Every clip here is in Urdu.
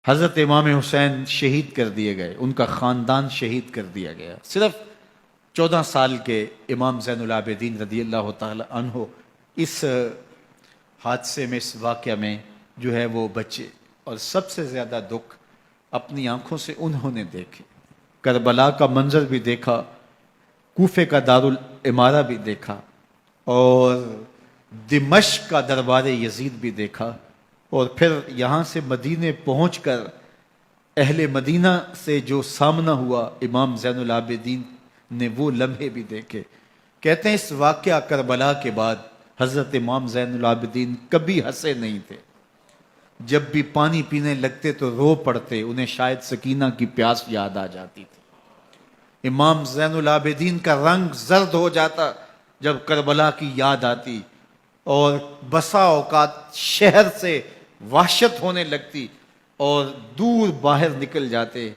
حضرت امام حسین شہید کر دیے گئے، ان کا خاندان شہید کر دیا گیا۔ صرف 14 سال کے امام زین العابدین رضی اللہ تعالی عنہ اس حادثے میں، اس واقعہ میں جو ہے وہ بچے، اور سب سے زیادہ دکھ اپنی آنکھوں سے انہوں نے دیکھے۔ کربلا کا منظر بھی دیکھا، کوفے کا دارالعمارہ بھی دیکھا، اور دمشق کا دربار یزید بھی دیکھا، اور پھر یہاں سے مدینے پہنچ کر اہل مدینہ سے جو سامنا ہوا امام زین العابدین نے وہ لمحے بھی دیکھے۔ کہتے ہیں اس واقعہ کربلا کے بعد حضرت امام زین العابدین کبھی ہنسے نہیں تھے۔ جب بھی پانی پینے لگتے تو رو پڑتے، انہیں شاید سکینہ کی پیاس یاد آ جاتی تھی۔ امام زین العابدین کا رنگ زرد ہو جاتا جب کربلا کی یاد آتی، اور بسا اوقات شہر سے وحشت ہونے لگتی اور دور باہر نکل جاتے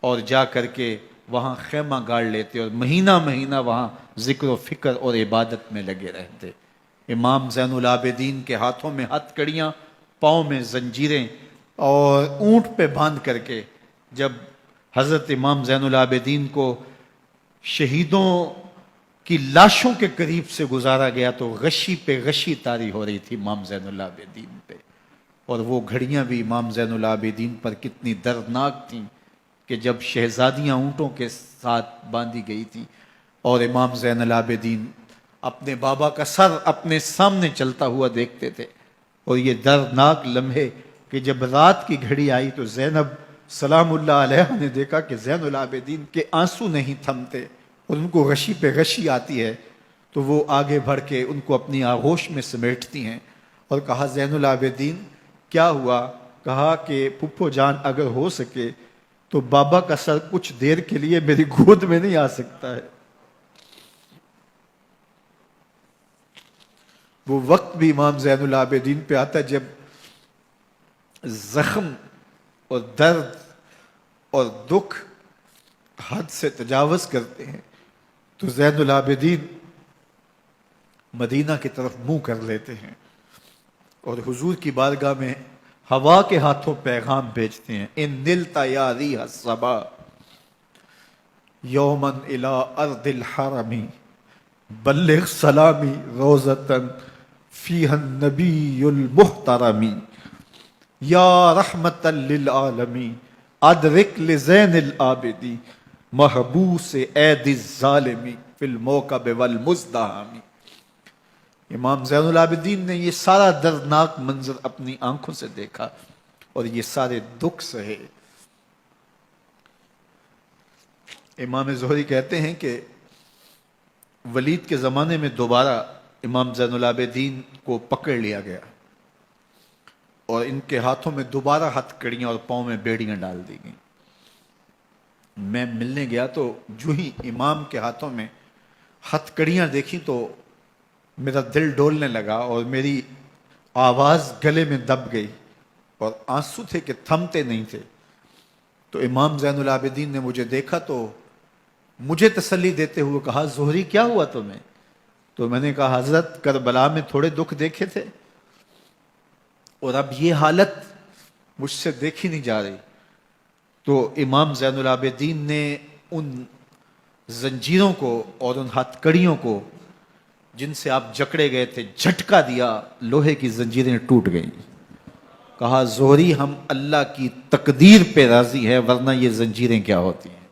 اور جا کر کے وہاں خیمہ گاڑ لیتے اور مہینہ مہینہ وہاں ذکر و فکر اور عبادت میں لگے رہتے۔ امام زین العابدین کے ہاتھوں میں ہتھ کڑیاں، پاؤں میں زنجیریں، اور اونٹ پہ باندھ کر کے جب حضرت امام زین العابدین کو شہیدوں کی لاشوں کے قریب سے گزارا گیا تو غشی پہ غشی طاری ہو رہی تھی امام زین العابدین پہ، اور وہ گھڑیاں بھی امام زین العابدین پر کتنی دردناک تھیں کہ جب شہزادیاں اونٹوں کے ساتھ باندھی گئی تھیں اور امام زین العابدین اپنے بابا کا سر اپنے سامنے چلتا ہوا دیکھتے تھے، اور یہ دردناک لمحے کہ جب رات کی گھڑی آئی تو زینب سلام اللہ علیہ نے دیکھا کہ زین العابدین کے آنسو نہیں تھمتے اور ان کو غشی پہ غشی آتی ہے، تو وہ آگے بڑھ کے ان کو اپنی آغوش میں سمیٹتی ہیں اور کہا زین العابدین کیا ہوا؟ کہا کہ پھپھو جان اگر ہو سکے تو بابا کا سر کچھ دیر کے لیے میری گود میں نہیں آ سکتا ہے۔ وہ وقت بھی امام زین العابدین پہ آتا ہے جب زخم اور درد اور دکھ حد سے تجاوز کرتے ہیں تو زین العابدین مدینہ کی طرف منہ کر لیتے ہیں اور حضور کی بارگاہ میں ہوا کے ہاتھوں پیغام بھیجتے ہیں، ان نلتا یا ریح الصبا یوما الی ارض الحرم بلغ سلامی روزتن فیہا النبی المحترم یا رحمتا للعالمین ادرک لزین العابدین محبوس عید الظالمی فی الموکب والمزدحم۔ امام زین العابدین نے یہ سارا دردناک منظر اپنی آنکھوں سے دیکھا اور یہ سارے دکھ سہے۔ امام زہری کہتے ہیں کہ ولید کے زمانے میں دوبارہ امام زین العابدین کو پکڑ لیا گیا اور ان کے ہاتھوں میں دوبارہ ہتھ کڑیاں اور پاؤں میں بیڑیاں ڈال دی گئیں۔ میں ملنے گیا تو جو ہی امام کے ہاتھوں میں ہتھ کڑیاں دیکھی تو میرا دل ڈولنے لگا اور میری آواز گلے میں دب گئی اور آنسو تھے کہ تھمتے نہیں تھے۔ تو امام زین العابدین نے مجھے دیکھا تو مجھے تسلی دیتے ہوئے کہا زہری کیا ہوا تمہیں؟ تو میں نے کہا حضرت کربلا میں تھوڑے دکھ دیکھے تھے اور اب یہ حالت مجھ سے دیکھی نہیں جا رہی۔ تو امام زین العابدین نے ان زنجیروں کو اور ان ہتھ کڑیوں کو جن سے آپ جکڑے گئے تھے جھٹکا دیا، لوہے کی زنجیریں ٹوٹ گئیں۔ کہا زہری ہم اللہ کی تقدیر پہ راضی ہے ورنہ یہ زنجیریں کیا ہوتی ہیں۔